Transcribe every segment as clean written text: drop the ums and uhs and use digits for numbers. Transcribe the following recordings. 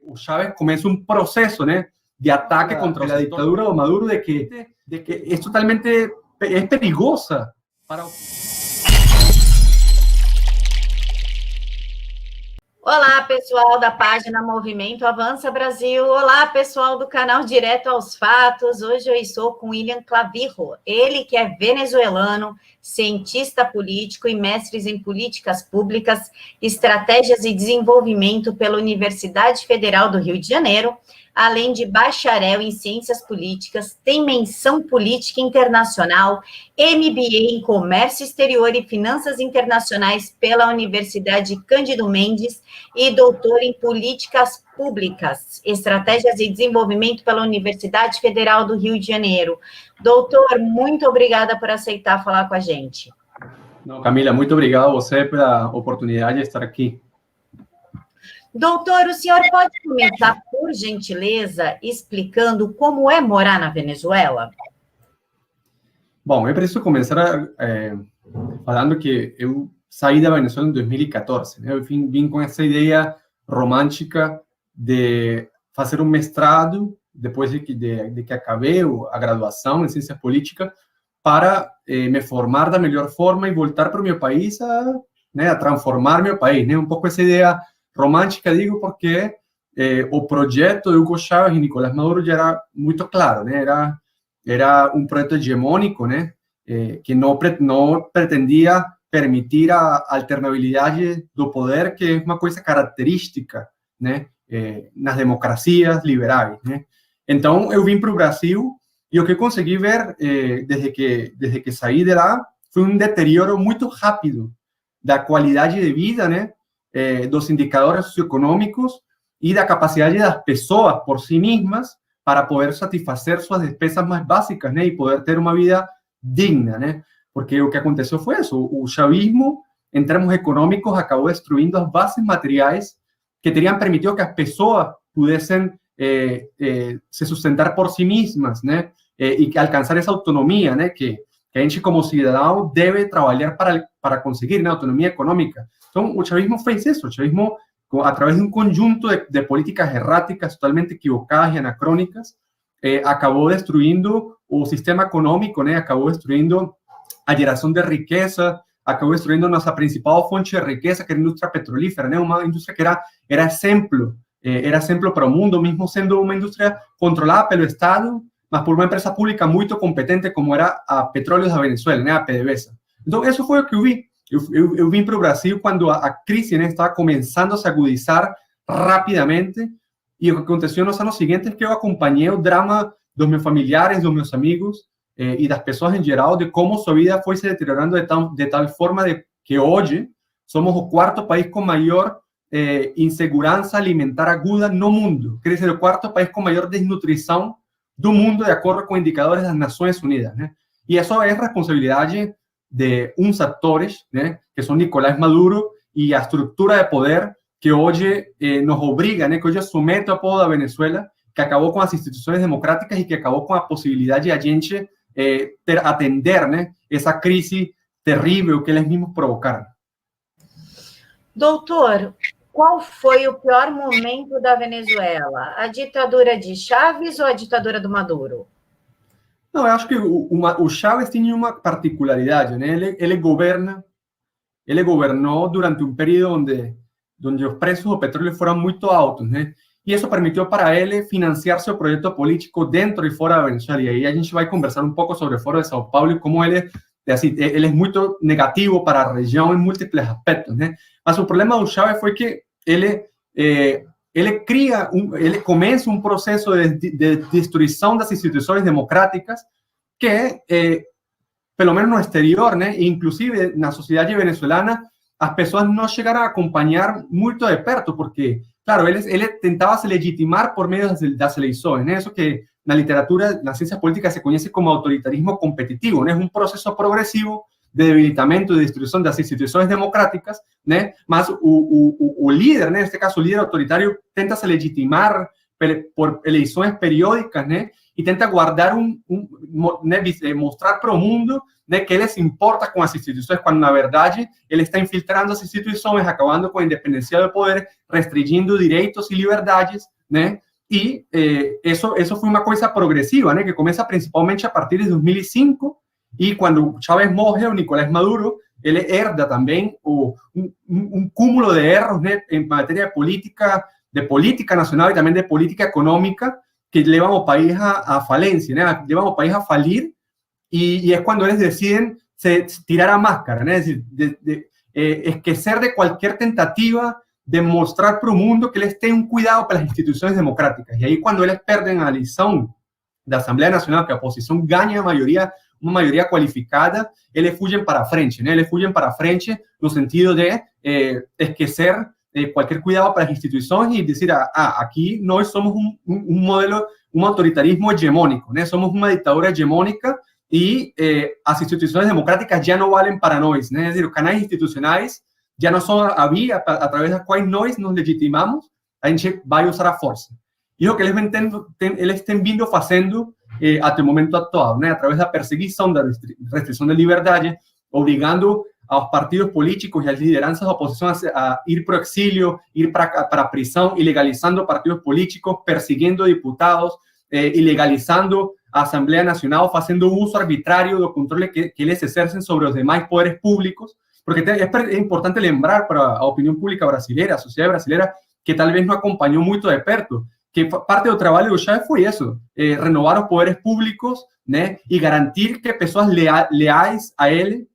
o Chávez comienza un proceso, ¿no?, de ataque contra la dictadura de Maduro, de que es totalmente es perigosa para... Olá, pessoal da página Movimento Avança Brasil. Olá, pessoal do canal Direto aos Fatos. Hoje eu estou com William Clavijo, ele que é venezuelano, cientista político e mestre em políticas públicas, estratégias e desenvolvimento pela Universidade Federal do Rio de Janeiro, além de bacharel em ciências políticas, tem menção política internacional, MBA em comércio exterior e finanças internacionais pela Universidade Cândido Mendes e doutor em políticas públicas, estratégias e desenvolvimento pela Universidade Federal do Rio de Janeiro. Doutor, muito obrigada por aceitar falar com a gente. Não, Camila, muito obrigado a você pela oportunidade de estar aqui. Doutor, o senhor pode começar, por gentileza, explicando como é morar na Venezuela? Bom, eu preciso começar falando que eu saí da Venezuela em 2014. Né? Eu vim com essa ideia romântica de fazer um mestrado, depois de que acabei a graduação em ciência política, para me formar da melhor forma e voltar para o meu país a transformar meu país. Né? Um pouco essa ideia romântica, digo, porque o projeto de Hugo Chávez e Nicolás Maduro já era muito claro, né? Era um projeto hegemônico, né? Que não pretendia permitir a alternabilidade do poder, que é uma coisa característica, né? Nas democracias liberais, né? Então, eu vim para o Brasil e o que consegui ver desde que saí de lá foi um deterioro muito rápido da qualidade de vida, né? Dos indicadores socioeconômicos e da capacidade das pessoas por si mesmas para poder satisfazer suas despesas mais básicas, né, e poder ter uma vida digna, né, porque o que aconteceu foi isso, o chavismo, em termos econômicos, acabou destruindo as bases materiais que teriam permitido que as pessoas pudessem se sustentar por si mesmas, né, e alcançar essa autonomia, né, que a gente como cidadão deve trabalhar para conseguir, né, autonomia econômica. Então, o chavismo fez isso, o chavismo, a través de um conjunto de políticas erráticas, totalmente equivocadas e anacrônicas, acabou destruindo o sistema econômico, né? Acabou destruindo a geração de riqueza, acabou destruindo nossa principal fonte de riqueza, que era a indústria petrolífera, né? Uma indústria que era exemplo para o mundo, mesmo sendo uma indústria controlada pelo Estado, mas por uma empresa pública muito competente, como era a Petróleos da Venezuela, né? A PDVSA. Então, isso foi o que eu vi. Eu vim para o Brasil quando a crise, né, estava começando a se agudizar rapidamente, e o que aconteceu nos anos seguintes é que eu acompanhei o drama dos meus familiares, dos meus amigos e das pessoas em geral, de como sua vida foi se deteriorando de tal forma de que hoje somos o quarto país com maior insegurança alimentar aguda no mundo. Quer dizer, o quarto país com maior desnutrição do mundo, de acordo com indicadores das Nações Unidas, né? E isso é responsabilidade de uns atores, né, que são Nicolás Maduro e a estrutura de poder que hoje nos obriga, né, que hoje somete ao povo da Venezuela, que acabou com as instituições democráticas e que acabou com a possibilidade de a gente atender, né, essa crise terrível que eles mesmos provocaram. Doutor, qual foi o pior momento da Venezuela? A ditadura de Chávez ou a ditadura do Maduro? Não, eu acho que o Chávez tinha uma particularidade, né? Ele governou durante um período onde os preços do petróleo foram muito altos, né? E isso permitiu para ele financiar seu projeto político dentro e fora da Venezuela. E aí a gente vai conversar um pouco sobre o Foro de São Paulo e como ele é muito negativo para a região em múltiplos aspectos, né? Mas o problema do Chávez foi que ele começa um processo de destruição das instituições democráticas que, pelo menos no exterior, né, inclusive na sociedade venezuelana, as pessoas não chegaram a acompanhar muito de perto, porque, claro, ele tentava se legitimar por meio das eleições, né? Isso que na literatura, na ciência política, se conhece como autoritarismo competitivo, né? É um processo progressivo de debilitamento e destruição das instituições democráticas, né? Mas o líder, né? Neste caso o líder autoritário, tenta se legitimar por eleições periódicas, né? E tenta guardar mostrar para o mundo, né, que ele se importa com as instituições, quando na verdade ele está infiltrando as instituições, acabando com a independência do poder, restringindo direitos e liberdades né? E isso foi uma coisa progressiva, né? Que começa principalmente a partir de 2005, e quando Chávez morre, o Nicolás Maduro, ele herda também cúmulo de erros, né? Em matéria de política nacional e também de política econômica, que levam o país a falência, né? Levam o país a falir, y es cuando ellos deciden tirar a máscara, ¿no? Es decir, esquecer de cualquier tentativa de mostrar para el mundo que eles têm un cuidado para las instituciones democráticas. Y ahí cuando ellos pierden a eleição da Asamblea Nacional, que a oposición gana una mayoría cualificada, ellos fugen para frente, ¿no? Ellos fugen para frente no sentido de esquecer cualquier cuidado para las instituciones y decir, aquí nós somos un modelo, un autoritarismo hegemónico, ¿no? Somos una dictadura hegemónica y as instituições democráticas já não valem para nós, né? É dizer, os canais institucionais já não são a via através da qual nós nos legitimamos, a gente vai usar a força. E o que eles têm vindo fazendo até o momento atual, né? Através da perseguição, da restrição de liberdade, obrigando aos partidos políticos e às lideranças da oposição a ir para o exílio, ir para a prisão, ilegalizando partidos políticos, perseguindo diputados, ilegalizando a Asamblea Nacional, haciendo uso arbitrario del control que eles exercen sobre los demás poderes públicos, porque es importante lembrar para la opinión pública brasileira, a sociedade brasileira, que tal vez no acompañó muito de perto, que parte do trabalho do Chávez foi isso, renovar os poderes públicos, né, e garantir que pessoas leais a ele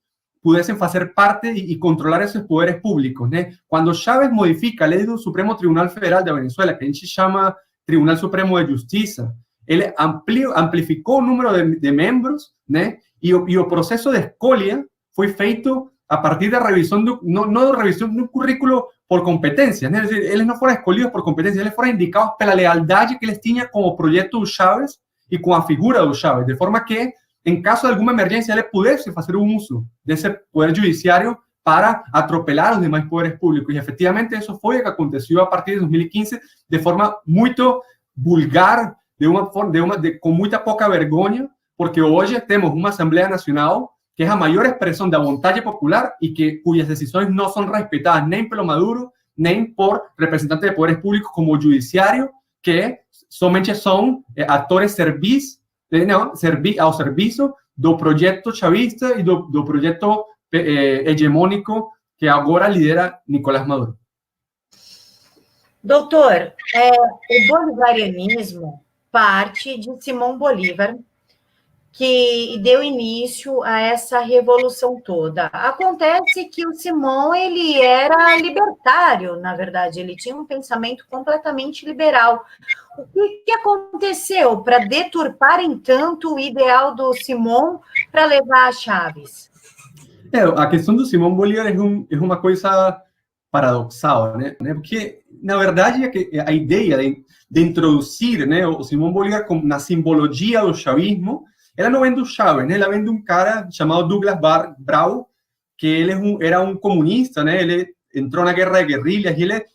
pudessem fazer parte e controlar esses poderes públicos, né. Quando Chávez modifica a lei do Supremo Tribunal Federal de Venezuela, que a gente chama Tribunal Supremo de Justiça, ele amplificou o número de membros, né? E o processo de escolha foi feito a partir da revisão não revisão de um currículo por competências, né? Eles não foram escolhidos por competências, eles foram indicados pela lealdade que eles tinham com o projeto do Chávez e com a figura do Chávez, de forma que, em caso de alguma emergência, ele pudesse fazer um uso desse poder judiciário para atropelar os demais poderes públicos. E, efetivamente, isso foi o que aconteceu a partir de 2015, de forma muito vulgar, com muita pouca vergonha, porque hoje temos uma Assembleia Nacional que é a maior expressão da vontade popular e cujas decisões não são respeitadas nem pelo Maduro, nem por representantes de poderes públicos como o judiciário, que somente são atores ao serviço do projeto chavista e do projeto hegemônico que agora lidera Nicolás Maduro. Doutor, o bolivarianismo parte de Simão Bolívar, que deu início a essa revolução toda. Acontece que o Simão, ele era libertário, na verdade, ele tinha um pensamento completamente liberal. O que aconteceu para deturpar, tanto o ideal do Simão para levar a Chávez? A questão do Simão Bolívar é uma coisa paradoxal, né? Porque, na verdade, a ideia de introduzir, né, o Simão Bolívar na simbologia do chavismo, ela não vem do Chávez, né? Ela vem de um cara chamado Douglas Brau, que ele era um comunista, né? Ele entrou na guerra de guerrilhas e ele,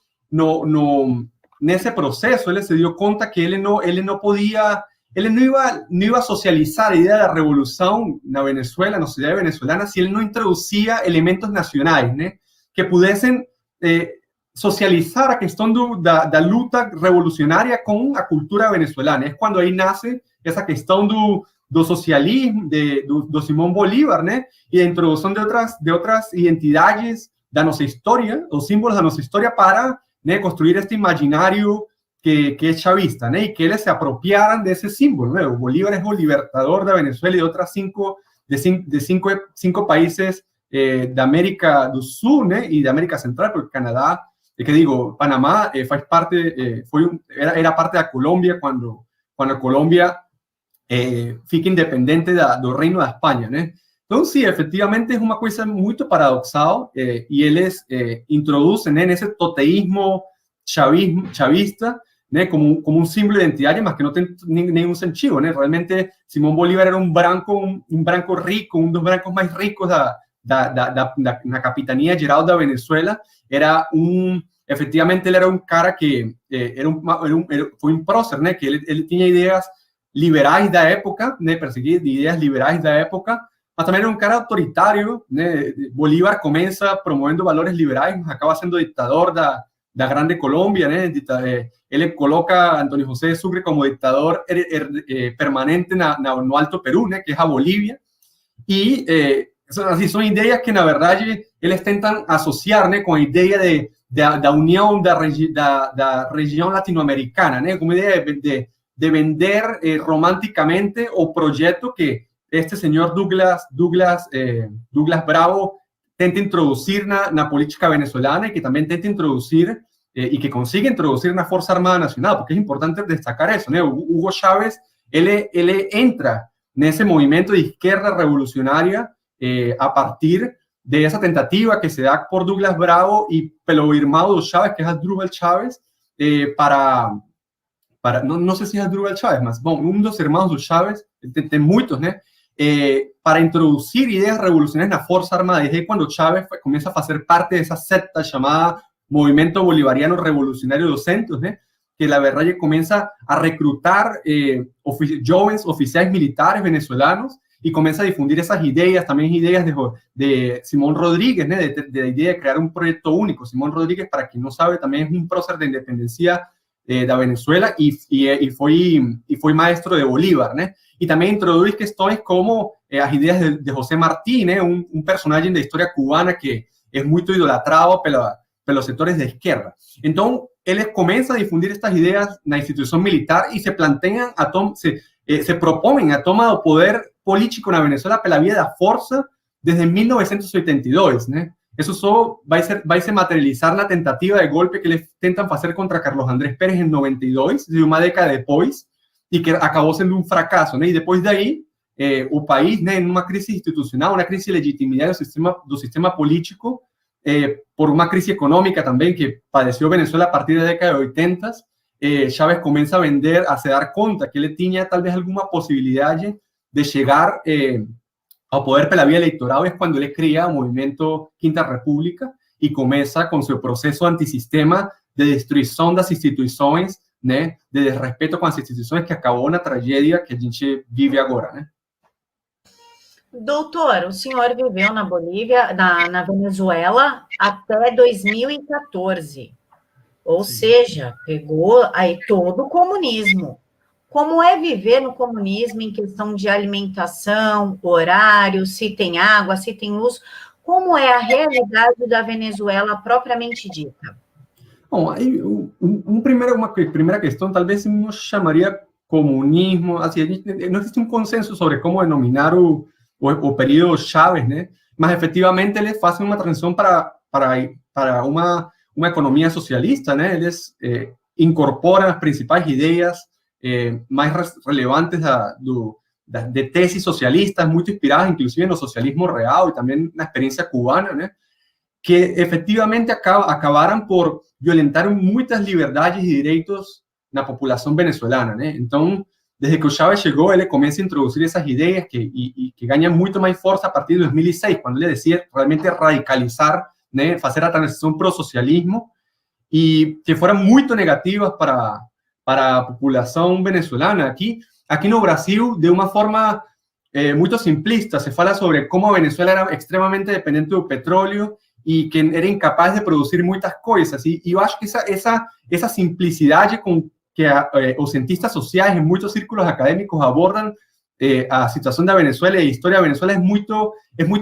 nesse processo, ele se deu conta que ele não iba a socializar a ideia da revolução na Venezuela, na sociedade venezuelana, se ele não introduzia elementos nacionais, né? Que pudessem socializar a questão da luta revolucionária com a cultura venezuelana. É quando aí nasce essa questão do socialismo, do Simão Bolívar, né? E a introdução de outras identidades da nossa história, os símbolos da nossa história para, né, construir este imaginário que é chavista, né? E que eles se apropriaram desse símbolo, né? O Bolívar é o libertador da Venezuela e de outras cinco países da América do Sul, né? E da América Central, porque Canadá, que digo, Panamá faz parte, era parte da Colômbia quando a Colômbia fica independente do Reino da Espanha, né? Então, sim, efetivamente é uma coisa muito paradoxal e eles introduzem, né, nesse toteísmo chavista, né, como um símbolo de identidade, mas que não tem nenhum sentido, né? Realmente, Simão Bolívar era um branco rico, um dos brancos mais ricos na capitania geral da Venezuela. Efetivamente, ele era um cara que foi um prócer, né? Que ele tinha ideias liberais da época, né? Perseguir ideias liberais da época, mas também era um cara autoritário, né? Bolívar começa promovendo valores liberais, mas acaba sendo ditador da da Grande Colômbia, né? Ele coloca Antônio José de Sucre como ditador permanente no Alto Perú, né? Que é a Bolívia. E são ideias que, na verdade, eles tentam associar, né? Com a ideia da união da região latino-americana, né? Como ideia de vender romanticamente o projeto que este senhor Douglas Bravo tenta introduzir na política venezuelana y que también tenta introducir y que consigue introducir una Fuerza Armada Nacional, porque es importante destacar eso, ¿no? Hugo Chávez, él entra en ese movimiento de izquierda revolucionaria a partir de esa tentativa que se da por Douglas Bravo y pelo irmão Chávez, que es Asdrúbal Chávez, no sé si es Asdrúbal Chávez, mas, bom, dos hermanos de Chávez, tem muitos, ¿no? Para introducir ideas revolucionarias en la Fuerza Armada. Y es ahí cuando Chávez comienza a hacer parte de esa secta llamada Movimiento Bolivariano Revolucionario dos Centros, ¿no? Que la verdad ya comienza a reclutar jóvenes oficiales militares venezolanos y comienza a difundir esas ideas, también ideas de Simón Rodríguez, ¿no? De la idea de crear un proyecto único. Simón Rodríguez, para quien no sabe, también es un prócer de independencia de Venezuela y fue maestro de Bolívar, ¿no? Y también introduce questões como las ideas de José Martí, ¿no? un personaje de la historia cubana que es muy idolatrado por los sectores de izquierda. Entonces, él comienza a difundir estas ideas en la institución militar y se plantean, se proponen a toma de poder político en Venezuela por la vía de la fuerza desde 1982, ¿no? Eso solo va a materializar la tentativa de golpe que les intentan hacer contra Carlos Andrés Pérez en 92, de una década después, y que acabó siendo un fracaso, ¿no? Y después de ahí, el país, ¿no? En una crisis institucional, una crisis de legitimidad del sistema político, por una crisis económica también que padeció Venezuela a partir de la década de 80, Chávez comienza a se dar cuenta que él tenía tal vez alguna posibilidad de llegar a poder por la vía electoral. Es cuando él crea el movimiento Quinta República y comienza con su proceso antisistema de destruição das instituições, né, de desrespeito com as instituições, que acabou na tragédia que a gente vive agora, né? Doutor, o senhor viveu na Bolívia, na Venezuela, até 2014. Ou Sim. seja, pegou aí todo o comunismo. Como é viver no comunismo em questão de alimentação, horário, se tem água, se tem luz? Como é a realidade da Venezuela propriamente dita? Bom, aí uma primeira questão, talvez não chamaria comunismo, assim, não existe um consenso sobre como denominar o período Chávez, né? Mas efetivamente eles fazem uma transição para uma economia socialista, né? Eles incorporam as principais ideias mais relevantes de tesis socialistas, muito inspiradas inclusive no socialismo real e também na experiência cubana, né? Que efectivamente acabaram por violentar muitas liberdades e direitos na população venezuelana, né? Então, desde que o Chávez chegou, ele começa a introduzir essas ideias que ganham muito mais força a partir de 2006, quando ele decide realmente radicalizar, né? Fazer a transição para o socialismo e que foram muito negativas para a população venezuelana. Aqui no Brasil, de uma forma muito simplista, se fala sobre como a Venezuela era extremamente dependente do petróleo e que era incapaz de produzir muitas coisas. E eu acho que essa simplicidade com que os cientistas sociais em muitos círculos acadêmicos abordam a situação da Venezuela e a história da Venezuela é muito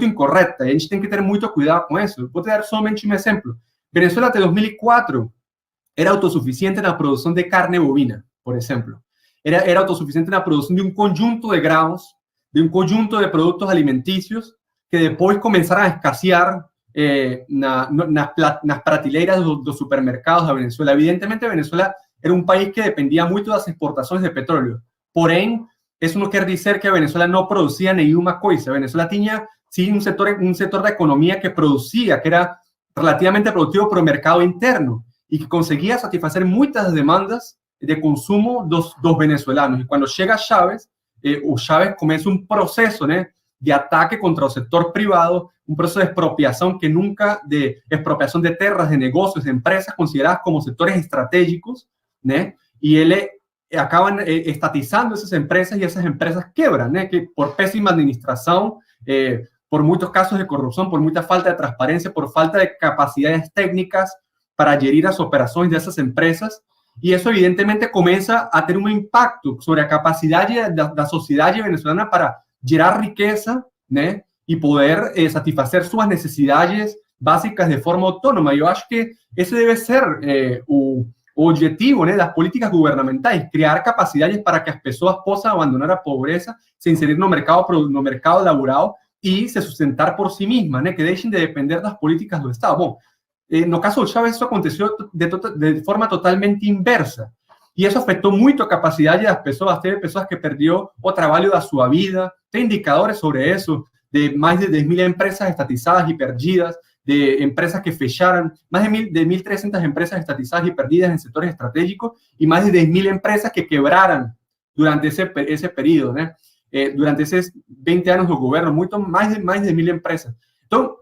incorreta. E a gente tem que ter muito cuidado com isso. Vou te dar somente um exemplo. Venezuela, até 2004, era autosuficiente na produção de carne bovina, por exemplo. Era autosuficiente na produção de um conjunto de grãos, de um conjunto de produtos alimentícios que depois começaram a escassear nas prateleiras dos supermercados da Venezuela. Evidentemente, a Venezuela era um país que dependia muito das exportações de petróleo. Porém, isso não quer dizer que a Venezuela não produzia nenhuma coisa. A Venezuela tinha, sim, um setor da economia que produzia, que era relativamente produtivo para o mercado interno e que conseguia satisfazer muitas demandas de consumo dos venezuelanos. E quando chega Chávez, o Chávez começa um processo, né, de ataque contra o setor privado, un proceso de expropiación de expropiación de tierras, de negocios, de empresas consideradas como sectores estratégicos, ¿no? Y él acaban estatizando esas empresas y esas empresas quebran, ¿no? Que por pésima administración, por muchos casos de corrupción, por mucha falta de transparencia, por falta de capacidades técnicas para gerir as operações dessas empresas, e isso evidentemente começa a ter um impacto sobre a capacidade da sociedade venezuelana para gerar riqueza, né, e poder satisfazer suas necessidades básicas de forma autônoma. Eu acho que esse deve ser o objetivo, né, das políticas governamentais, criar capacidades para que as pessoas possam abandonar a pobreza, se inserir no mercado laboral e se sustentar por si mesmas, né, que deixem de depender das políticas do Estado. Bom, no caso do Chávez, isso aconteceu de forma totalmente inversa. E isso afetou muito a capacidade das pessoas. Teve pessoas que perderam o trabalho da sua vida. Tem indicadores sobre isso, de mais de 10.000 empresas estatizadas e perdidas, de empresas que fecharam, mais de 1.300 empresas estatizadas e perdidas em setores estratégicos e mais de 10.000 empresas que quebraram durante esse período, né? Durante esses 20 anos do governo, mais de 1.000 empresas. Então,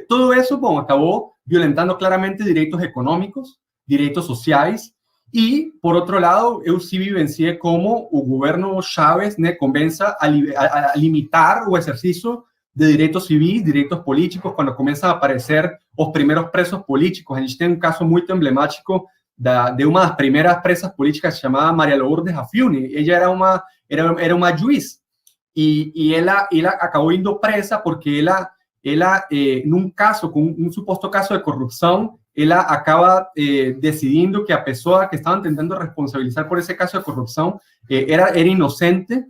todo isso, bom, acabou violentando claramente direitos econômicos, direitos sociais, e, por outro lado, eu sim vivenciei como o governo Chávez, né, começa a limitar o exercício de direitos civis, direitos políticos, quando começam a aparecer os primeiros presos políticos. A gente tem um caso muito emblemático de uma das primeiras presas políticas chamada Maria Lourdes Afiuni. Ela era uma juiz, e ela acabou indo presa porque ela num caso, com um suposto caso de corrupção, ela acaba decidindo que a pessoa que estavam tentando responsabilizar por esse caso de corrupção era inocente.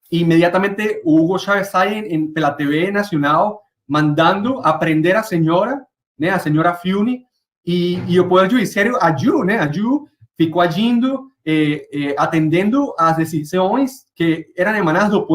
Imediatamente Hugo Chávez sai pela TV nacional mandando prender a senhora, né, a senhora Fiuni, e o Poder Judiciário agiu, né, ficou agindo, atendendo às decisões que eram emanadas do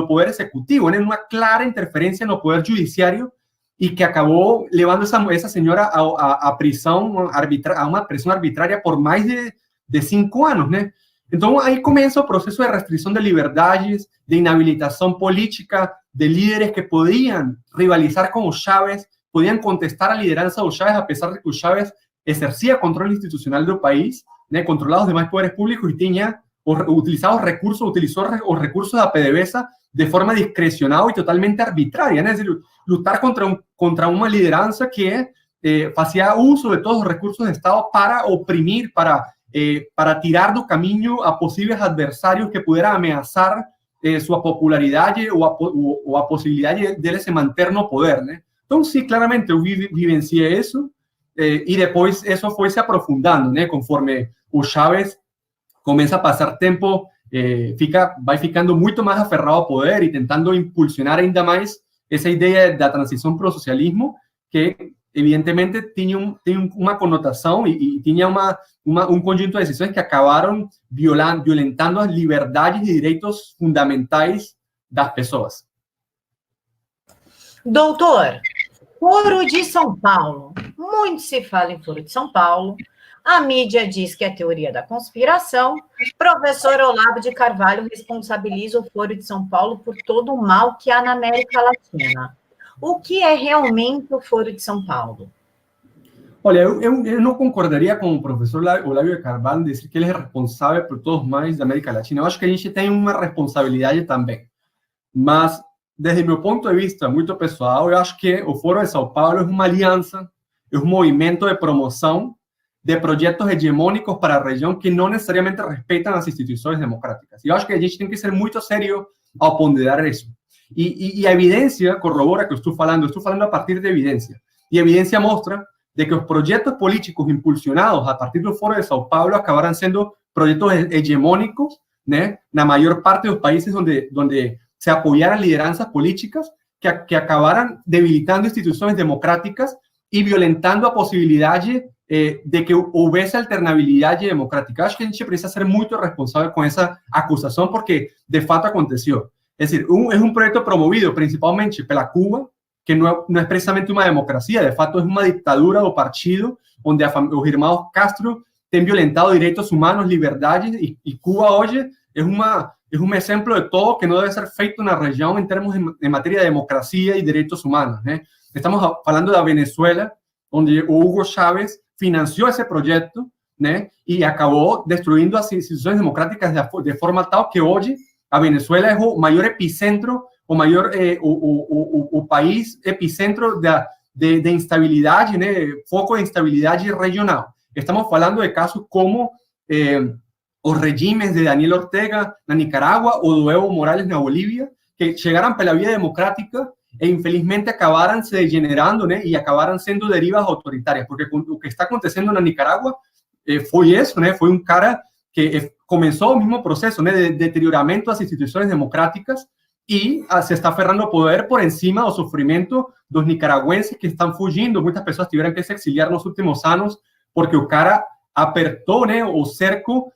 poder Executivo, né, uma clara interferência no Poder Judiciário, e que acabou levando essa senhora a prisão, a uma prisão arbitrária por mais de 5 anos, né? Então, aí começa o processo de restrição de liberdades, de inhabilitação política, de líderes que podiam rivalizar com o Chávez, podiam contestar a liderança do Chávez, apesar de que o Chávez exercia controle institucional do país, né, controlava os demais poderes públicos e utilizou os recursos da PDVSA de forma discrecional e totalmente arbitrária, né? Es decir, lutar contra uma liderança que fazia uso de todos os recursos do Estado para oprimir, para tirar do caminho a possíveis adversários que pudieran ameaçar sua popularidade ou a possibilidade dele se manter no poder, né? Então, sim, claramente, eu vivenciei isso, e depois isso foi se aprofundando, né? Conforme o Chávez começa a passar tempo, vai ficando muito mais aferrado ao poder e tentando impulsionar ainda mais essa ideia da transição para o socialismo, que evidentemente tinha uma conotação e tinha um conjunto de decisões que acabaram violentando as liberdades e direitos fundamentais das pessoas. Doutor, Foro de São Paulo. Muito se fala em Foro de São Paulo. A mídia diz que é teoria da conspiração. Professor Olavo de Carvalho responsabiliza o Foro de São Paulo por todo o mal que há na América Latina. O que é realmente o Foro de São Paulo? Olha, eu não concordaria com o professor Olavo de Carvalho dizer que ele é responsável por todos os males da América Latina. Eu acho que a gente tem uma responsabilidade também. Mas, desde meu ponto de vista muito pessoal, eu acho que o Foro de São Paulo é uma aliança, é um movimento de promoção de projetos hegemônicos para a região que não necessariamente respeitam as instituições democráticas. E eu acho que a gente tem que ser muito sério ao ponderar isso. E a evidência corrobora que eu estou falando a partir de evidência. E a evidência mostra de que os projetos políticos impulsionados a partir do Foro de São Paulo acabaram sendo projetos hegemônicos, né, na maior parte dos países onde se apoyaram lideranças políticas que acabaram debilitando instituições democráticas e violentando a possibilidade de que houvesse alternabilidade democrática. Acho que a gente precisa ser muito responsável com essa acusação, porque de fato aconteceu. Es decir, es un proyecto promovido principalmente pela Cuba, que no es precisamente una democracia, de facto es una dictadura do partido, onde os irmãos Castro têm violentado derechos humanos, liberdades, y Cuba hoy es un ejemplo de todo que no debe ser feito na região en términos de materia de democracia y derechos humanos, ¿eh? Estamos hablando de Venezuela, donde Hugo Chávez financió ese proyecto, ¿eh? Y acabó destruyendo las instituciones democráticas de forma tal que hoy a Venezuela é o maior epicentro, o país epicentro de instabilidade, né, foco de instabilidade regional. Estamos falando de casos como os regimes de Daniel Ortega na Nicarágua ou do Evo Morales na Bolívia, que chegaram pela via democrática e infelizmente acabaram se degenerando, né, e acabaram sendo derivas autoritárias, porque o que está acontecendo na Nicarágua foi isso, né, foi um cara que começou o mesmo processo, né, de deterioramento das instituições democráticas e se está aferrando ao poder por encima do sofrimento dos nicaragüenses que estão fugindo. Muitas pessoas tiveram que se exiliar nos últimos anos porque o cara apertou, né, o cerco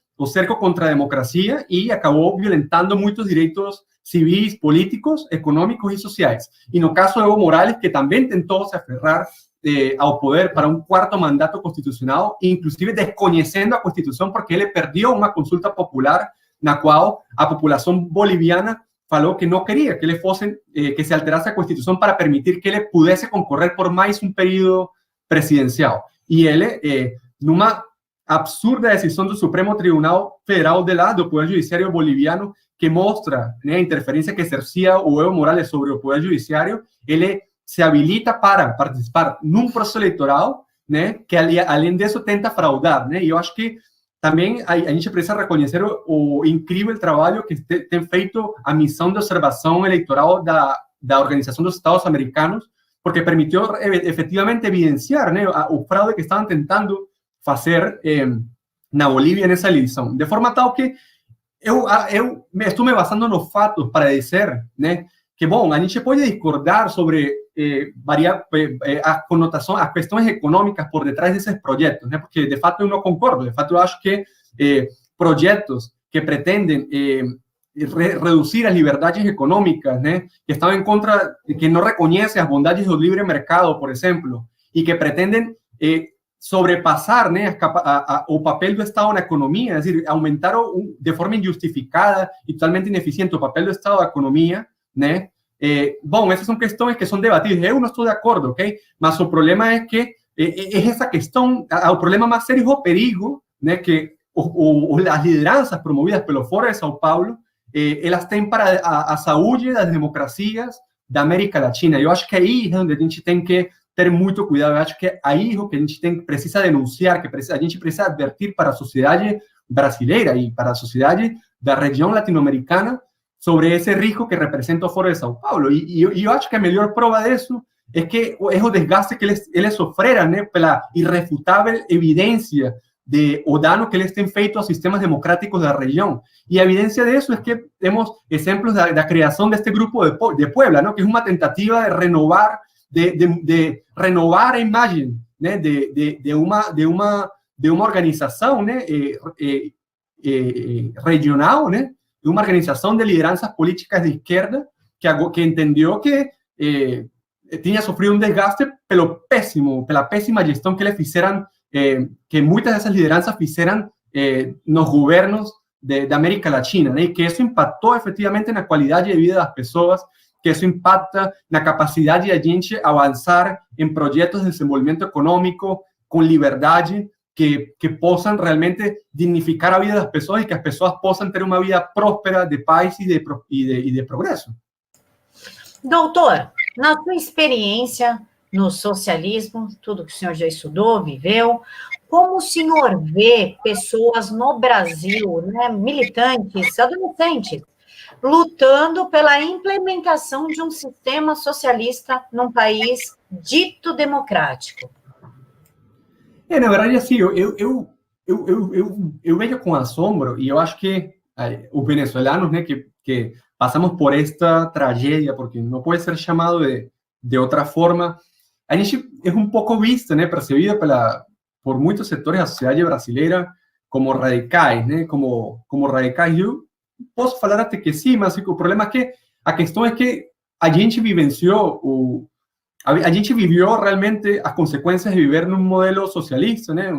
contra a democracia e acabou violentando muitos direitos civis, políticos, econômicos e sociais. E no caso de Evo Morales, que também tentou se aferrar ao poder para um quarto mandato constitucional, inclusive desconhecendo a Constituição, porque ele perdeu uma consulta popular na qual a população boliviana falou que não queria que ele fosse, que se alterasse a Constituição para permitir que ele pudesse concorrer por mais um período presidencial. E ele, numa absurda decisão do Supremo Tribunal Federal do Poder Judiciário boliviano, que mostra, né, a interferência que exercia o Evo Morales sobre o Poder Judiciário, ele se habilita para participar num processo eleitoral, né, que além disso tenta fraudar, né? E eu acho que também a gente precisa reconhecer o incrível trabalho que tem feito a missão de observação eleitoral da Organização dos Estados Americanos, porque permitiu efetivamente evidenciar, né, o fraude que estavam tentando fazer na Bolívia nessa eleição, de forma tal que eu estou me basando nos fatos para dizer, né, que, bom, a gente pode discordar sobre a conotação, as questões econômicas por detrás desses projetos, né, porque, de fato, eu não concordo. De fato, eu acho que projetos que pretendem reduzir as liberdades econômicas, né, que estão em contra, que não reconhecem as bondades do livre mercado, por exemplo, e que pretendem sobrepasar, né, o papel do Estado na economia, es decir, aumentar de forma injustificada e totalmente ineficiente o papel do Estado na economia, né? Bom, essas são questões que são debatidas. Eu não estou de acordo, ok? Mas o problema é que essa questão, o problema mais sério é o perigo, né, que as lideranças promovidas pelo Foro de São Paulo, elas têm para a saúde das democracias da América Latina. Eu acho que aí é onde a gente tem que ter muito cuidado. Eu acho que aí é o que a gente precisa denunciar, que a gente precisa advertir para a sociedade brasileira e para a sociedade da região latino-americana sobre esse risco que representa o Foro de São Paulo. E eu acho que a melhor prova disso é o desgaste que eles sofreram, né, pela irrefutável evidência o dano que eles têm feito aos sistemas democráticos da região. E a evidência disso é que temos exemplos da criação deste grupo de Puebla, ¿no? Que é uma tentativa de renovar renovar a imagem, né, de uma organização, né, regional, né, de uma organização de lideranças políticas de esquerda que entendeu que tinha sofrido um desgaste pela péssima gestão que eles fizeram, que muitas dessas lideranças fizeram nos governos da América Latina, né, e que isso impactou efetivamente na qualidade de vida das pessoas, que isso impacta na capacidade de a gente avançar em projetos de desenvolvimento econômico com liberdade, que possam realmente dignificar a vida das pessoas e que as pessoas possam ter uma vida próspera, de paz e de progresso. Doutor, na sua experiência no socialismo, tudo que o senhor já estudou, viveu, como o senhor vê pessoas no Brasil, né, militantes, adolescentes, lutando pela implementação de um sistema socialista num país dito democrático? Na verdade, assim, eu vejo com assombro, e eu acho que os venezuelanos, né, que passamos por esta tragédia, porque não pode ser chamado de outra forma, a gente é um pouco vista, né, percebida por muitos setores da sociedade brasileira como radicais, né, como radicais. Eu posso falar até que sim, mas o problema é que a questão é que a gente vivenciou a gente vivió realmente as consequências de viver num modelo socialista, né,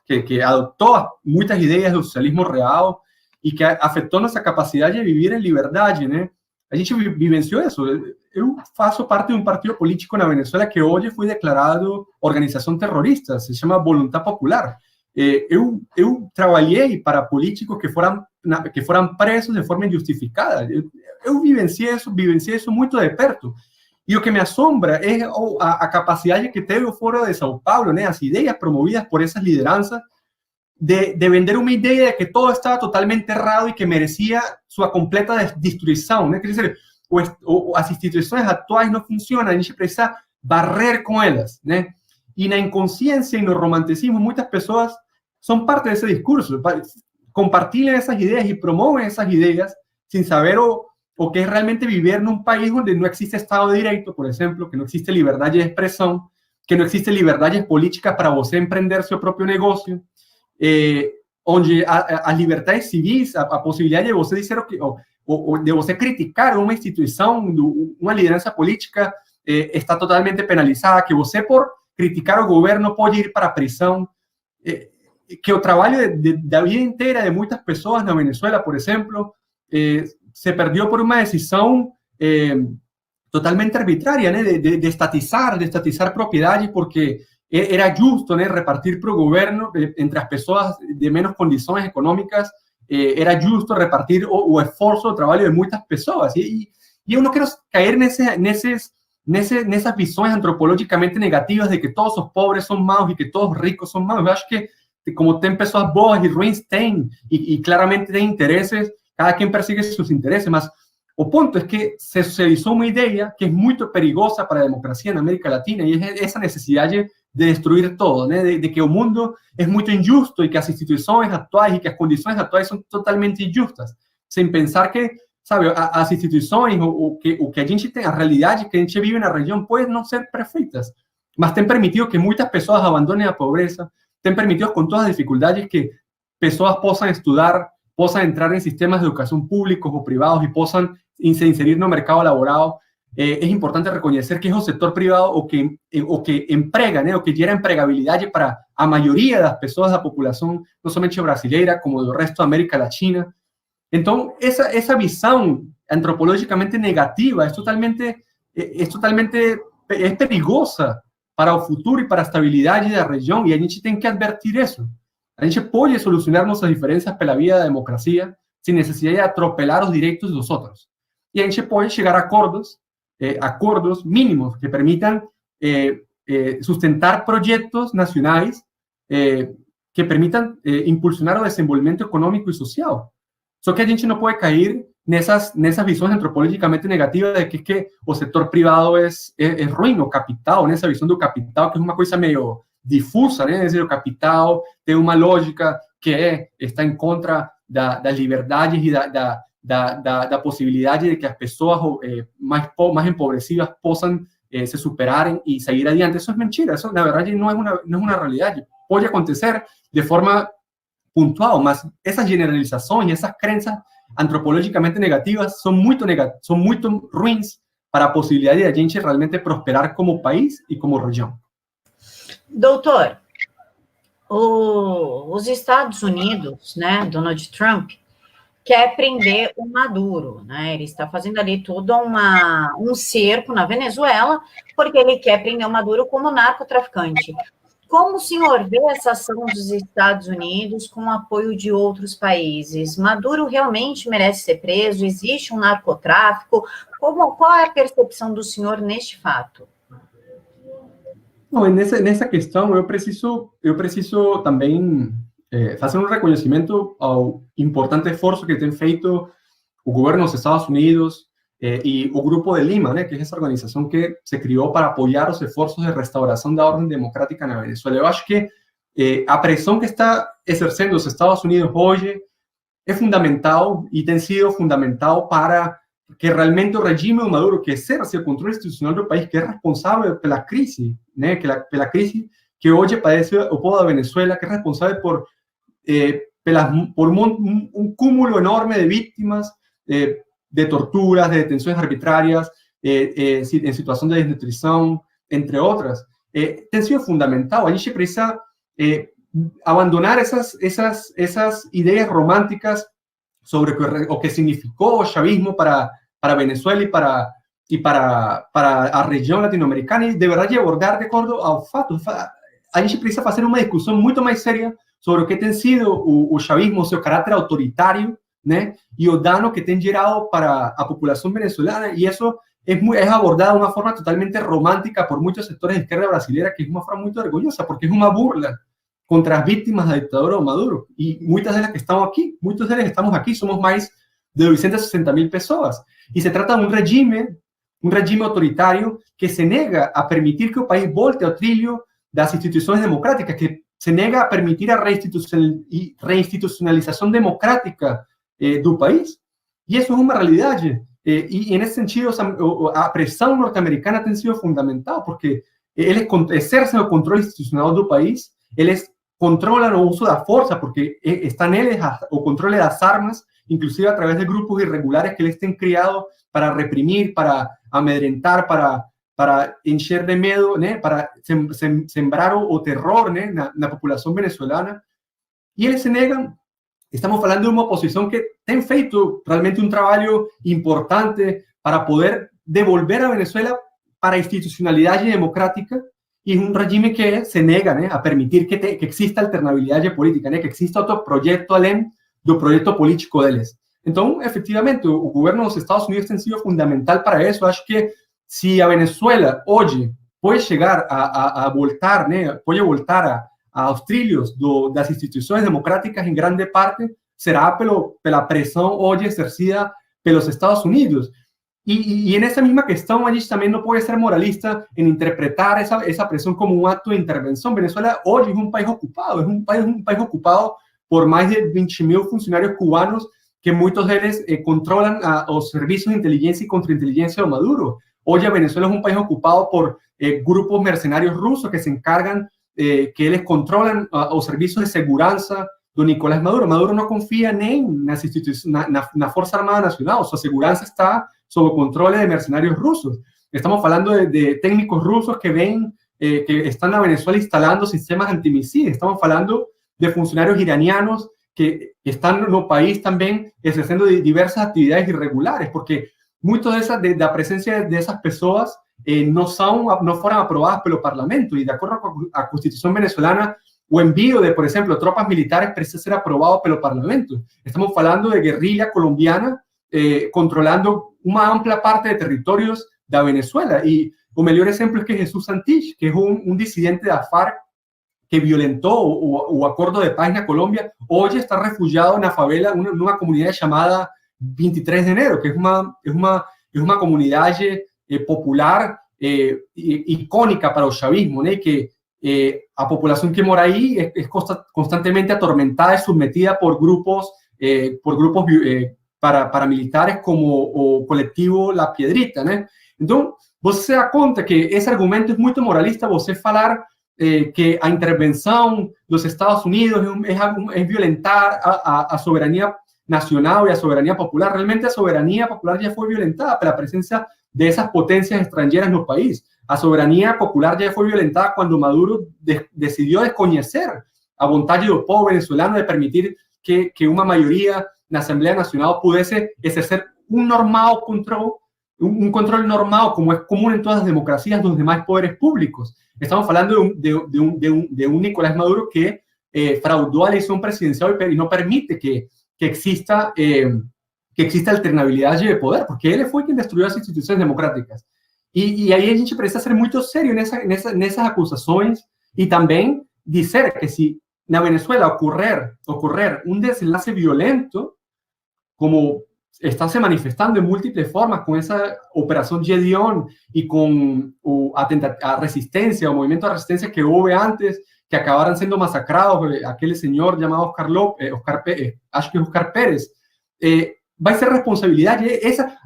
que adotou muitas ideias do socialismo real e que afetou nossa capacidade de viver em liberdade, né? A gente vivenciou isso. Eu faço parte de um partido político na Venezuela que hoje foi declarado organização terrorista, se chama Voluntad Popular. Eu trabalhei para políticos que foram presos de forma injustificada. Eu vivenciei isso muito de perto. E o que me assombra é a capacidade que teve o Foro de São Paulo, né, as ideias promovidas por essas lideranças, de vender uma ideia de que todo estava totalmente errado e que merecia sua completa destruição, né? Quer dizer, as instituições atuais não funcionam, a gente precisa barrer com elas, né? E na inconsciência e no romanticismo, muitas pessoas são parte desse discurso, compartilham essas ideias e promovem essas ideias sem saber o que é realmente viver num país onde não existe Estado de Direito, por exemplo, que não existe liberdade de expressão, que não existe liberdade política para você empreender seu próprio negócio, onde as liberdades civis, a possibilidade de você dizer ou de você criticar uma instituição, uma liderança política, está totalmente penalizada, que você, por criticar o governo, pode ir para a prisão, que o trabalho da vida inteira de muitas pessoas na Venezuela, por exemplo, se perdeu por uma decisão totalmente arbitrária, né, de estatizar propriedade, porque era justo, né, repartir para o governo entre as pessoas de menos condições econômicas, era justo repartir o esforço, o trabalho de muitas pessoas. E eu não quero cair nessas visões antropológicamente negativas de que todos os pobres são maus e que todos os ricos são maus. Eu acho que, como tem pessoas boas e ruins, tem, e claramente tem interesses, cada quem persigue seus interesses, mas o ponto é que se socializou uma ideia que é muito perigosa para a democracia na América Latina, e é essa necessidade de destruir todo, né? De que o mundo é muito injusto e que as instituições atuais e que as condições atuais são totalmente injustas, sem pensar que, sabe, as instituições, o que a gente tem, a realidade que a gente vive na região pode não ser perfeitas, mas tem permitido que muitas pessoas abandonem a pobreza, tem permitido com todas as dificuldades que pessoas possam estudar, possam entrar em sistemas de educação públicos ou privados e possam se inserir no mercado laboral. É importante reconhecer que é o setor privado o que emprega, né, o que gera empregabilidade para a maioria das pessoas da população, não somente brasileira, como do resto da América Latina. Então, essa visão antropologicamente negativa é perigosa para o futuro e para a estabilidade da região, e a gente tem que advertir isso. A gente pode solucionar nossas diferenças pela via da democracia sem necessidade de atropelar os direitos dos outros. E a gente pode chegar a acordos mínimos que permitam sustentar projetos nacionais que permitam impulsionar o desenvolvimento econômico e social. Só que a gente não pode cair nessas visões antropologicamente negativas de que o setor privado é ruim, o capital, nessa visão do capital, que é uma coisa meio difusa, né? É dizer, o capital tem uma lógica que está em contra das liberdades e da possibilidade de que as pessoas mais empobrecidas possam se superarem e seguir adiante. Isso é mentira, isso na verdade não é uma realidade. Pode acontecer de forma pontual, mas essas generalizações, essas crenças antropologicamente negativas são muito ruins para a possibilidade de a gente realmente prosperar como país e como região. Doutor, os Estados Unidos, né, Donald Trump, quer prender o Maduro, né? Ele está fazendo ali todo um cerco na Venezuela, porque ele quer prender o Maduro como narcotraficante. Como o senhor vê essa ação dos Estados Unidos com o apoio de outros países? Maduro realmente merece ser preso? Existe um narcotráfico? Qual é a percepção do senhor neste fato? Não, nessa questão eu preciso também fazer um reconhecimento ao importante esforço que tem feito o governo dos Estados Unidos e o Grupo de Lima, né, que é essa organização que se criou para apoiar os esforços de restauração da ordem democrática na Venezuela. Eu acho que a pressão que está exercendo os Estados Unidos hoje é fundamental e tem sido fundamental para que realmente o regime de Maduro, que exerce o controle institucional do país, que é responsável pela crise, né, pela crise que hoje padece o povo da Venezuela, que é responsável por um cúmulo enorme de vítimas, de torturas, de detenções arbitrárias, em situação de desnutrição, entre outras, tem sido fundamental. A gente precisa abandonar essas ideias românticas sobre o que significou o chavismo para Venezuela e para a região latino-americana, e de verdade abordar de acordo ao fato. A gente precisa fazer uma discussão muito mais séria sobre o que tem sido o chavismo, seu caráter autoritário, né, e o dano que tem gerado para a população venezolana, e isso es abordada de una forma totalmente romántica por muchos sectores de izquierda brasileña, que es una forma muy vergonzosa, porque es una burla contra las víctimas de la dictadura de Maduro. Y muchas de las que estamos aquí, muchos de las que estamos aquí, somos más de 260.000 personas. Y se trata de un régimen autoritario que se nega a permitir que el país volte ao trilho das instituciones democráticas, que se nega a permitir a reinstitucionalización democrática del país. Y eso es una realidad. Y en ese sentido, a presión norteamericana ha sido fundamental, porque eles exercem o controle institucional do país, eles controlan o uso da força, porque está neles o controle das armas, inclusive a través de grupos irregulares que eles têm criado para reprimir, para amedrentar, para encher de medo, né, para sembrar o terror, né, na população venezuelana. E eles se negam. Estamos hablando de una oposición que ha feito realmente un trabajo importante para poder devolver a Venezuela para institucionalidad democrática, y es un régimen que se nega, ¿no?, a permitir que exista alternabilidad política, ¿no?, que exista otro proyecto além do proyecto político deles. Entonces, efectivamente, el gobierno de los Estados Unidos ha sido fundamental para eso. Acho que si a Venezuela hoy puede llegar a voltar, ¿no?, puede voltar aos trilhos das instituições democráticas, em grande parte será pela pressão hoje exercida pelos Estados Unidos. E nessa mesma questão, a gente também não pode ser moralista em interpretar essa pressão como um ato de intervenção. Venezuela hoje é um país ocupado, um país ocupado por mais de 20.000 funcionários cubanos, que muitos deles controlam os serviços de inteligência e contra-inteligência de Maduro. Hoje a Venezuela é um país ocupado por grupos mercenários russos que se encargam que eles controlan os serviços de segurança do Nicolás Maduro. Maduro não confia nem na Força Armada Nacional, sua segurança está sob o controle de mercenários russos. Estamos falando de técnicos rusos que están na Venezuela instalando sistemas antimissíveis. Estamos falando de funcionários iranianos que están no país también exerciendo diversas actividades irregulares, porque muitas da presença dessas pessoas no fueron aprobadas pelo parlamento, y de acuerdo a la Constitución venezolana, o envío de, por ejemplo, tropas militares precisa ser aprobado pelo parlamento. Estamos hablando de guerrilla colombiana controlando una amplia parte de territorios de Venezuela. Y el mejor ejemplo es que Jesús Santrich, que es un disidente de la FARC que violentó o acuerdo de paz en Colombia, hoy está refugiado en la favela, en una comunidad llamada 23 de enero, que es una comunidad popular icónica para el chavismo, ¿no? Que la población que mora ahí es constantemente atormentada y sometida por grupos paramilitares como el colectivo La Piedrita, ¿no? Entonces, você se da conta que ese argumento es muy moralista, você falar que la intervención de los Estados Unidos es violentar a soberanía nacional y a soberanía popular. Realmente la soberanía popular ya fue violentada por la presencia de esas potencias extranjeras en el país. La soberanía popular ya fue violentada cuando Maduro decidió desconocer a voluntad del pueblo venezolano de permitir que una mayoría en la Asamblea Nacional pudiese ejercer un control normal, como es común en todas las democracias de los demás poderes públicos. Estamos hablando de un Nicolás Maduro que fraudó a la elección presidencial y no permite que exista alternabilidad de poder, porque él fue quien destruyó las instituciones democráticas. Y ahí a gente precisa ser muy serio en esas acusaciones, y también decir que si en Venezuela ocurrir un desenlace violento, como está se manifestando en múltiples formas con esa operación Gedeón y con a resistencia o movimiento de resistencia que hubo antes, que acabaran siendo masacrados, aquel señor llamado Oscar Pérez, va a ser responsabilidad,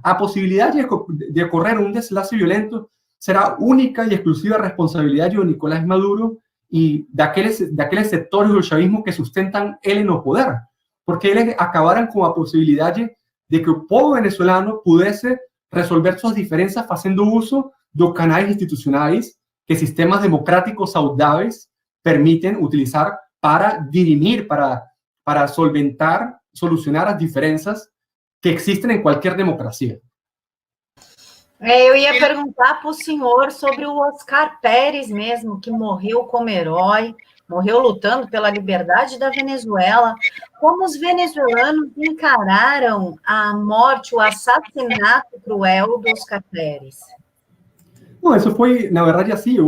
a posibilidad de ocurrir un desenlace violento será única y exclusiva responsabilidad de Nicolás Maduro y de aquellos sectores del chavismo que sustentan él en el poder, porque ellos acabaran con la posibilidad de que el pueblo venezolano pudiese resolver sus diferencias haciendo uso de los canales institucionales que sistemas democráticos saudables permiten utilizar para dirimir, para solucionar las diferencias que existen em qualquer democracia. Eu ia perguntar para o senhor sobre o Oscar Pérez mesmo, que morreu como herói. morreu lutando pela liberdade da Venezuela. Como os venezuelanos encararam a morte, o assassinato cruel dos Caceres? No, eso fue, la verdad, ya sí,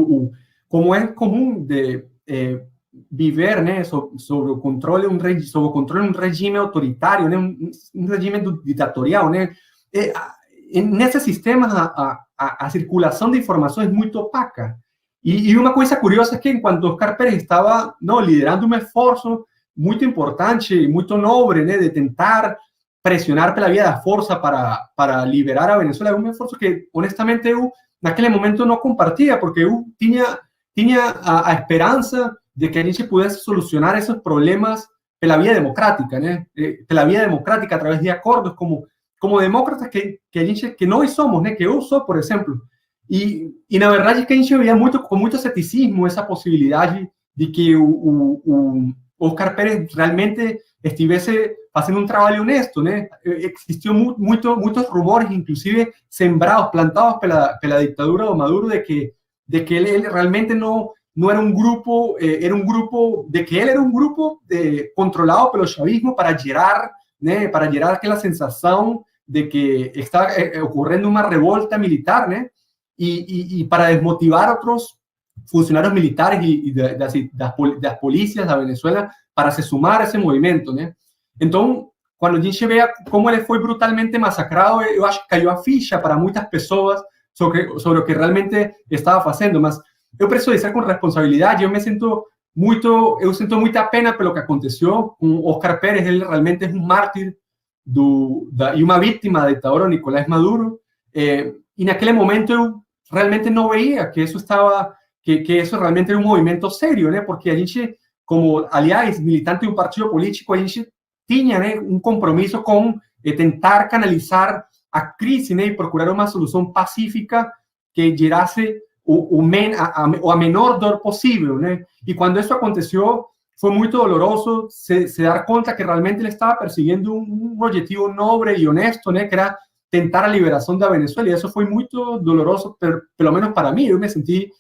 como es común de viver, né, sobre o controle sobre o controle de um regime autoritário, né, um regime ditatorial, né, nesse sistema a circulação de informação é muito opaca. E uma coisa curiosa é que enquanto Oscar Pérez estava liderando um esforço muito importante, muito nobre, né, de tentar pressionar pela via da força para liberar a Venezuela, um esforço que, honestamente, eu naquele momento não compartia, porque eu tinha a esperança de que a gente pudesse solucionar esses problemas pela via democrática, né? Pela via democrática, a través de acordos, como demócratas que nós somos, né? Que eu sou, por exemplo. E na verdade é que a gente veia com muito ceticismo essa possibilidade de que o Oscar Pérez realmente estivesse fazendo um trabalho honesto, né? Existiam muitos rumores, inclusive sembrados, plantados pela ditadura de Maduro, de que ele realmente no era un grupo, de que él era un grupo controlado pelo chavismo para gerar aquela sensación de que está ocurriendo una revolta militar, ¿no? Y para desmotivar a otros funcionarios militares y de las policías de Venezuela para se sumar a ese movimiento, ¿no? Entonces, cuando a gente vea cómo él fue brutalmente masacrado, yo acho que cayó a ficha para muchas personas sobre lo que realmente estaba haciendo, mas eu preciso dizer com responsabilidade, eu sinto muita pena pelo que aconteceu com Oscar Pérez. Ele realmente é um mártir e uma vítima da ditadura Nicolás Maduro, e naquele momento eu realmente não veia que isso realmente era um movimento sério, né? Porque a gente, como, aliás, militante de um partido político, a gente tinha, né, um compromisso com tentar canalizar a crise, né, e procurar uma solução pacífica que gerasse a menor dor possível, né? E quando isso aconteceu, foi muito doloroso se dar conta que realmente ele estava perseguindo um objetivo nobre e honesto, né? Que era tentar a liberação da Venezuela. E isso foi muito doloroso, pelo menos para mim. Eu me senti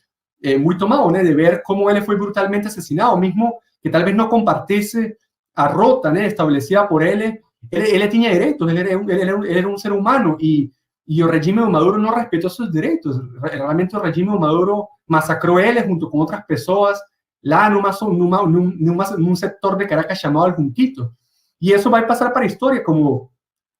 muito mal, né? De ver como ele foi brutalmente assassinado, mesmo que talvez não compartisse a rota, né, estabelecida por ele. Ele tinha direitos, ele era um ser humano e o regime de Maduro no respetó sus derechos. Realmente el regime de Maduro masacró él junto con otras personas lá num sector de Caracas llamado El Juntito. Y eso va a pasar para la historia como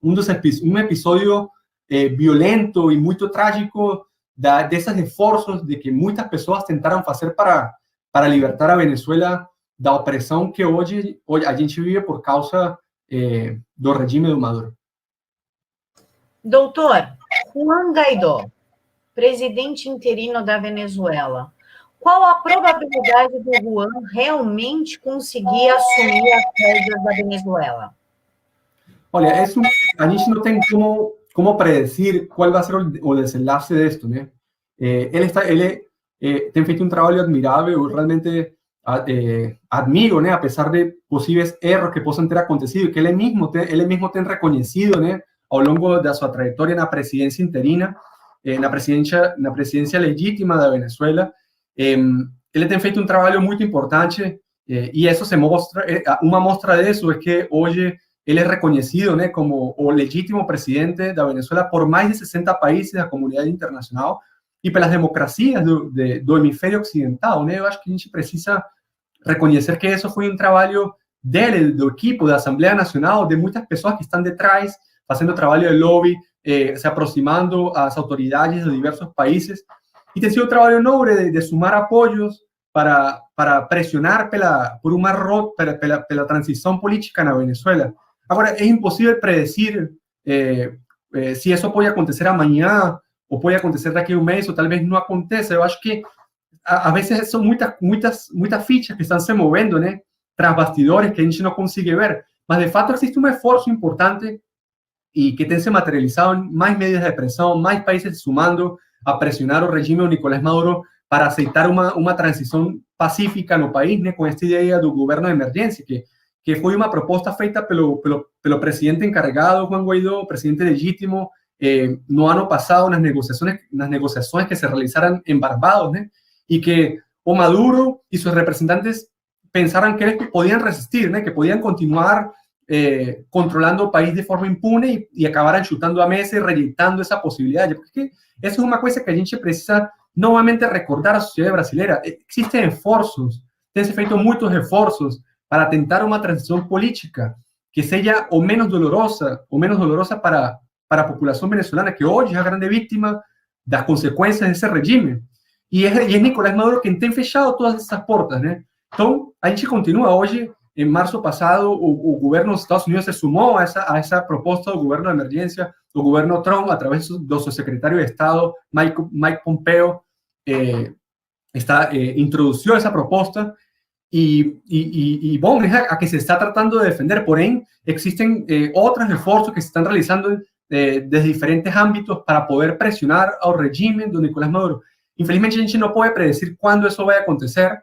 un episodio violento y muy trágico de esos esfuerzos de que muchas personas tentaron hacer para libertar a Venezuela da opressão que hoje a gente vive por causa do regime de Maduro. Doutor, Juan Guaidó, presidente interino da Venezuela, qual a probabilidade do Juan realmente conseguir assumir as rédeas da Venezuela? Olha, a gente não tem como predecir qual vai ser o desenlace disto, né? Ele tem feito um trabalho admirável, eu realmente admiro, né? Apesar de possíveis erros que possam ter acontecido, que ele mesmo tem reconhecido, né? Ao longo da sua trajetória na presidência interina, na presidência legítima da Venezuela. Ele tem feito um trabalho muito importante e isso se mostra, uma mostra disso é que hoje ele é reconhecido, né, como o legítimo presidente da Venezuela por mais de 60 países da comunidade internacional e pelas democracias do hemisfério ocidental, né? Eu acho que a gente precisa reconhecer que isso foi um trabalho dele, do equipo, da Assembleia Nacional, de muitas pessoas que estão detrás, fazendo trabalho de lobby, se aproximando às autoridades de diversos países. E tem sido um trabalho nobre de sumar apoios para pressionar pela transição política na Venezuela. Agora, é impossível predecir se isso pode acontecer amanhã, ou pode acontecer daqui a um mês, ou talvez não aconteça. Eu acho que, a vezes, são muitas fichas que estão se movendo, né? Tras bastidores que a gente não consegue ver. Mas, de fato, existe um esforço importante y que tem se materializado en más medidas de presión, más países sumando a presionar o regime de Nicolás Maduro para aceitar uma transição pacífica no país, né, com esta ideia do governo de emergência, que foi uma proposta feita pelo presidente encarregado, Juan Guaidó, presidente legítimo, no ano passado, nas negociações que se realizaram em Barbados, né, e que o Maduro e seus representantes pensaran que eles podían resistir, né? Que podían continuar controlando o país de forma impune e acabaram chutando a mesa e rejeitando essa possibilidade. Porque essa é uma coisa que a gente precisa novamente recordar à sociedade brasileira. Existem esforços, tem se feito muitos esforços para tentar uma transição política que seja o menos dolorosa para a população venezuelana, que hoje é a grande vítima das consequências desse regime. E é Nicolás Maduro quem tem fechado todas essas portas, né? Então, a gente continua hoje. Em março passado, o governo dos Estados Unidos se sumou a essa proposta do governo de emergência. O governo Trump, através do seu secretário de Estado, Mike Pompeo, introduziu essa proposta. Bom, es a que se está tratando de defender. Porém, existen otros esfuerzos que se están realizando desde diferentes ámbitos para poder presionar al régimen de Nicolás Maduro. Infelizmente, a gente não pode predecir quando isso vai acontecer,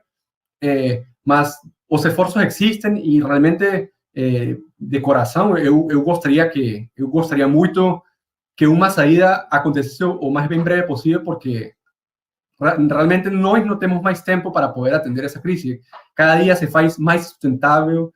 mas os esforços existem e realmente, de coração, eu gostaria muito que uma saída acontecesse o mais bem breve possível, porque realmente nós não temos mais tempo para poder atender essa crise. Cada dia se faz mais sustentável,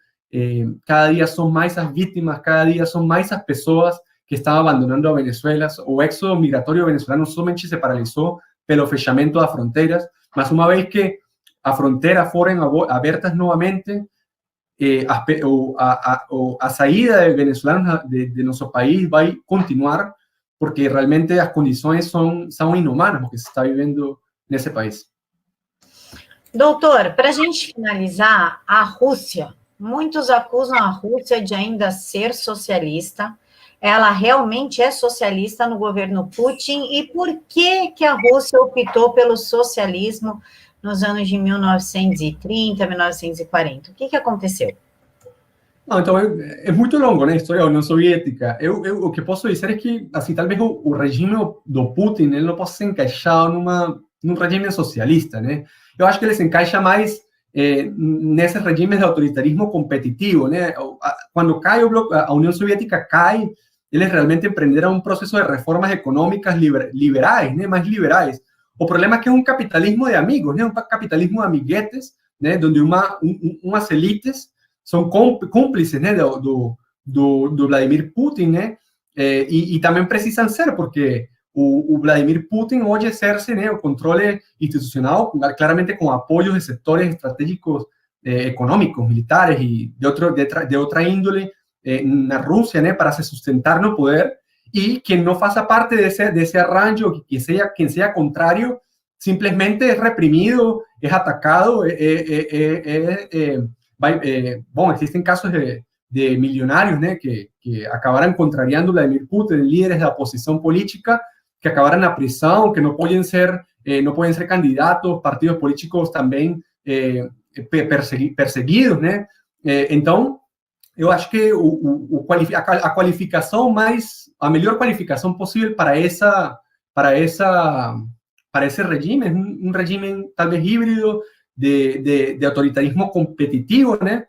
cada dia são mais as vítimas, cada dia são mais as pessoas que estão abandonando a Venezuela. O éxodo migratório venezolano somente se paralisou pelo fechamento das fronteiras, mas uma vez que as fronteiras forem abertas novamente, a saída de venezolanos de nosso país vai continuar, porque realmente as condições são inumanas o que se está vivendo nesse país. Doutor, para a gente finalizar, a Rússia, muitos acusam a Rússia de ainda ser socialista. Ela realmente é socialista no governo Putin? E por que a Rússia optou pelo socialismo nos anos de 1930, 1940? O que aconteceu? Não, então, é muito longo, né, a história da União Soviética. O que posso dizer é que, assim, talvez o regime do Putin ele não possa ser encaixado num regime socialista, né? Eu acho que ele se encaixa mais nesses regimes de autoritarismo competitivo, né? Quando cai a União Soviética cai, eles realmente empreenderam um processo de reformas econômicas liberais, né? Mais liberais. O problema é que é um capitalismo de amigos, né? Um capitalismo de amiguetes, né? Onde umas elites são cúmplices, né? Do Vladimir Putin, né? E também precisam ser, porque o Vladimir Putin hoje exerce, né, o controle institucional, claramente com apoios de setores estratégicos econômicos, militares e de outra índole na Rússia, né, para se sustentar no poder, e quem não faça parte desse arranjo, quem seja contrário, simplesmente é reprimido, é atacado, bom, existem casos de milionários, né, que acabaram contrariando Vladimir Putin, líderes da oposição política, que acabaram na prisão, que não podem ser candidatos, partidos políticos também perseguidos, né? Então, eu acho que a qualificação a melhor qualificação possível para esse regime, um regime talvez híbrido de autoritarismo competitivo, né?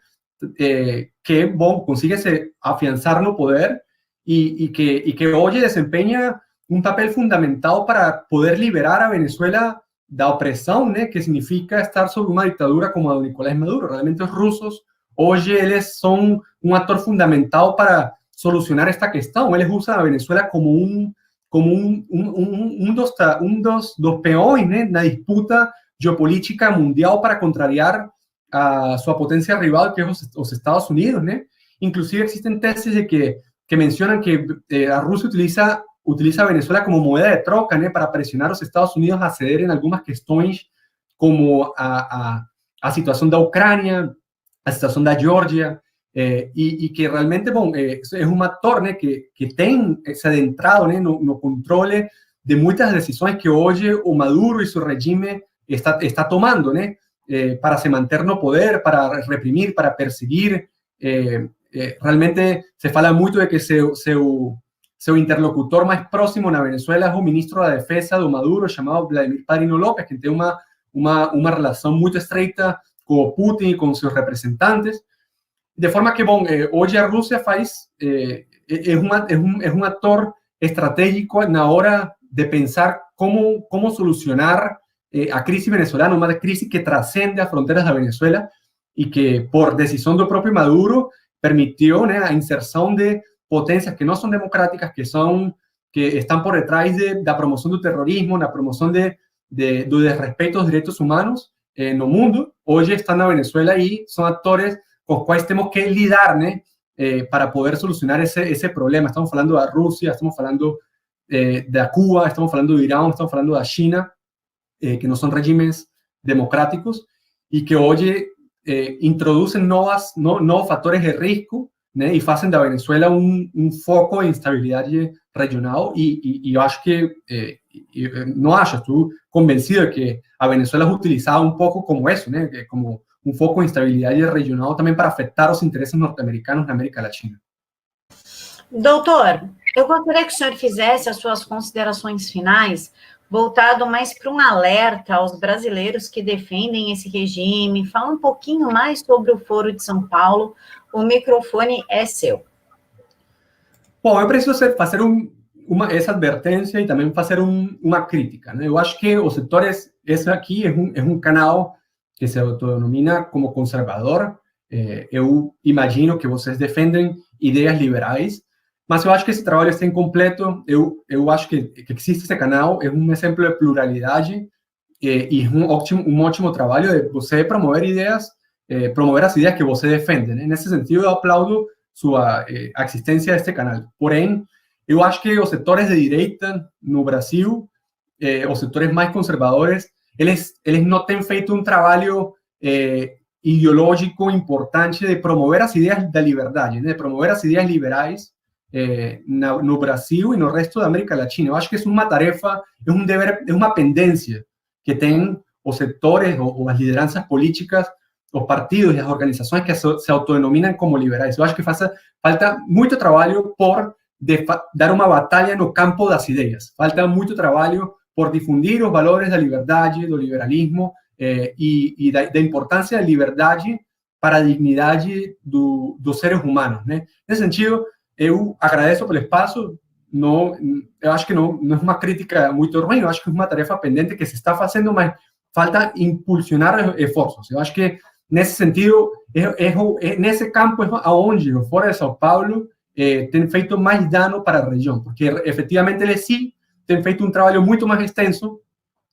Que, bom, consigue se afiançar no poder e que hoje desempenha um papel fundamental para poder liberar a Venezuela da opressão, né, que significa estar sob uma ditadura como a do Nicolás Maduro. Realmente os russos, hoje, eles são um ator fundamental para solucionar esta questão. Eles usam a Venezuela como um dos peões, né, na disputa geopolítica mundial para contrariar a sua potência rival, que é os Estados Unidos, né? Inclusive existen tesis de que mencionan que a Rússia utiliza a Venezuela como moeda de troca, né, para pressionar os Estados Unidos a ceder em algumas questões, como a situação da Ucrânia, a situação da Geórgia, e que realmente, bom, é um ator, né, que tem se adentrado, né, no controle de muitas decisões que hoje o Maduro e seu regime está tomando, né, para se manter no poder, para reprimir, para perseguir. Realmente se fala muito de que seu interlocutor mais próximo na Venezuela é o ministro da Defesa do Maduro, chamado Vladimir Padrino López, que tem uma relação muito estreita com o Putin e com seus representantes. De forma que, bom, hoje a Rússia é um ator estratégico na hora de pensar como solucionar a crise venezolana, uma crise que transcende as fronteiras da Venezuela e que, por decisão do próprio Maduro, permitiu, né, a inserção de potências que não são democráticas, que estão por detrás da promoção do terrorismo, na promoção do desrespeito aos direitos humanos no mundo. Hoje estão na Venezuela e são atores com os quais temos que lidar, né, para poder solucionar esse problema. Estamos falando da Rússia, estamos falando da Cuba, estamos falando do Irã, estamos falando da China, que não são regimes democráticos e que hoje introduzem novos fatores de risco, né, e fazem da Venezuela foco de instabilidade regional. E eu acho que, estou convencido que a Venezuela é utilizada um pouco como isso, né, como foco de instabilidade regional também para afetar os interesses norte-americanos na América Latina. Doutor, eu gostaria que o senhor fizesse as suas considerações finais, voltado mais para um alerta aos brasileiros que defendem esse regime. Fala um pouquinho mais sobre o Foro de São Paulo. O microfone é seu. Bom, eu preciso fazer essa advertência e também fazer uma crítica, né? Eu acho que os setores, esse aqui é um canal que se autodenomina como conservador. Eu imagino que vocês defendem ideias liberais, mas eu acho que esse trabalho está incompleto. Eu acho que existe esse canal, é um exemplo de pluralidade e um ótimo trabalho de você promover ideias, promover as ideias que você defende, né? Nesse sentido, eu aplaudo a existência deste canal. Porém, eu acho que os setores de direita no Brasil, os setores mais conservadores, eles não têm feito um trabalho ideológico importante de promover as ideias da liberdade, né? De promover as ideias liberais no Brasil e no resto da América Latina. Eu acho que é uma tarefa, é um dever, é uma pendência que tem os setores ou as lideranças políticas, os partidos e as organizações que se autodenominam como liberais. Eu acho que falta muito trabalho por dar uma batalha no campo das ideias. Falta muito trabalho por difundir os valores da liberdade, do liberalismo e da importância da liberdade para a dignidade dos seres humanos, né? Nesse sentido, eu agradeço pelo espaço. Eu acho que não é uma crítica muito ruim, eu acho que é uma tarefa pendente que se está fazendo, mas falta impulsionar esforços. Eu acho que, nesse sentido, nesse campo é onde o Foro de São Paulo tem feito mais dano para a região, porque, efetivamente, ele sim tem feito um trabalho muito mais extenso,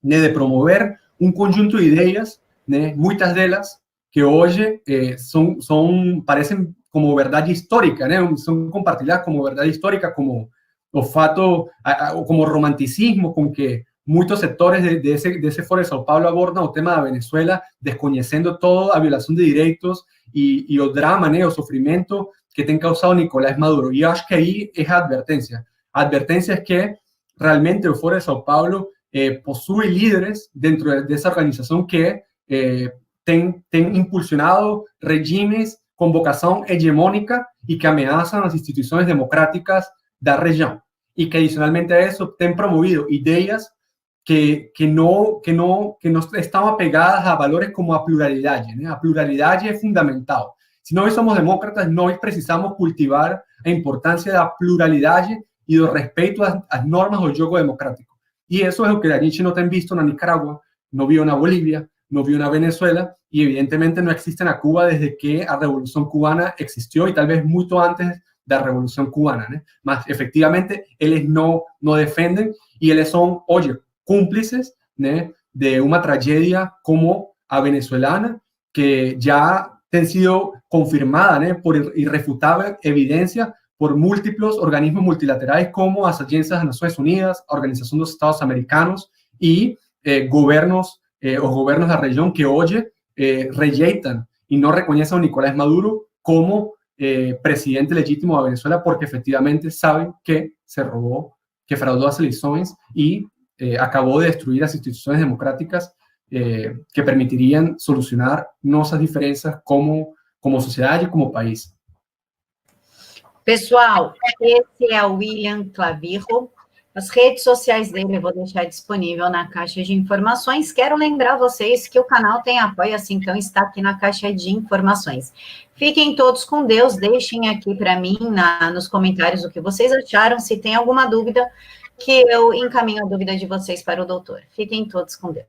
né, de promover um conjunto de ideias, né, muitas delas que hoje parecem como verdade histórica, né? São compartilhadas como verdade histórica, como o fato, como romanticismo com que muitos setores desse Foro de São Paulo abordam o tema da Venezuela, desconhecendo toda a violação de direitos e o drama, né, o sofrimento que tem causado Nicolás Maduro. E eu acho que aí é a advertência. A advertência é que realmente o Foro de São Paulo possui líderes dentro dessa organização que tem impulsionado regimes com vocação hegemônica e que ameaçam as instituições democráticas da região. E que, adicionalmente a isso, tem promovido ideias que não estão apegadas a valores como a pluralidade, né? A pluralidade é fundamental. Se nós somos demócratas, nós precisamos cultivar a importância da pluralidade e do respeito às normas do jogo democrático. E isso é o que a gente não tem visto na Nicarágua, não viu na Bolívia, não viu na Venezuela e, evidentemente, não existe na Cuba desde que a Revolução Cubana existiu e talvez muito antes da Revolução Cubana, né? Mas, efectivamente, eles não defendem e eles são, hoje, cúmplices, né, de uma tragédia como a venezuelana, que já tem sido confirmada, né, por irrefutável evidência por múltiplos organismos multilaterais como as agências das Nações Unidas, a Organização dos Estados Americanos e os governos da região que hoje rejeitam e não reconhecem a Nicolás Maduro como presidente legítimo da Venezuela, porque efectivamente sabem que se robó, que fraudó as eleições e acabou de destruir as instituições democráticas que permitirían solucionar nossas diferenças como sociedade e como país. Pessoal, esse é o William Clavijo. As redes sociais dele eu vou deixar disponível na caixa de informações. Quero lembrar vocês que o canal tem apoio-se, então está aqui na caixa de informações. Fiquem todos com Deus, deixem aqui para mim nos comentários o que vocês acharam. Se tem alguma dúvida, que eu encaminho a dúvida de vocês para o doutor. Fiquem todos com Deus.